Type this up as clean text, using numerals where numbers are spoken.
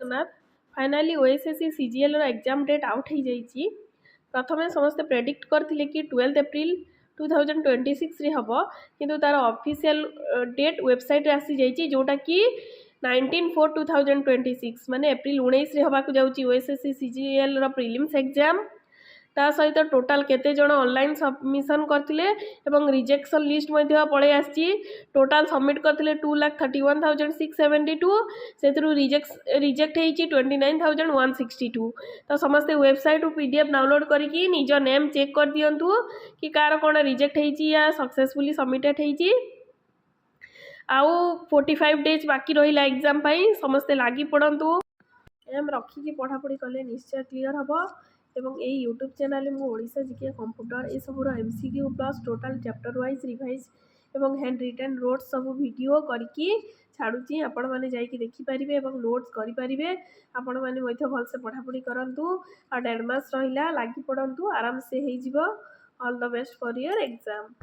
Jagannath finally OSSC CGL exam date out हो जाइए। प्रथम समस्ते प्रेडिक्ट करते कि 12 एप्रिल 2026 हम किंतु तार ऑफिशियल डेट वेबसाइट आसी जाइए जोटा कि 19/4/2026 माने एप्रिल 19 हवा जाऊँगी ओएसएससी सीजीएल प्रिलिम्स एग्जाम। ता सहित टोटाल केते जण ऑनलाइन सबमिशन करथिले एवं रिजेक्शन लिस्ट मध्ये पळे आछि। टोटाल सबमिट करथिले 2,31,672 सेथरु रिजेक्ट हेछि 29,162। तो समस्त वेबसाइट पीडीएफ डाउनलोड करिकि निज नेम चेक कर दियंतु कि कार कोन रिजेक्ट हेछि या सक्सेसफुली सबमिटेड हेछि। आउ 45 डेज बाकी रहिला एग्जाम पई समस्त लागि पड़ंतु एम रखिकी पढ़ापढ़ी कले निश्चय क्लियर हम। एवं यही यूट्यूब चैनल में ओडिशा जीके कंप्यूटर ये सब MCQ plus total chapter wise revise एवं हैंड रिटन नोट्स सब वीडियो करके छाड़ुची आपण मैंने जाइए देखिपारे और नोट्स करेंगे। आपण मैंने भलसे पढ़ापढ़ी करूँ और 1.5 मास रहा लगी पड़ू आराम से हो। All the best for your exam.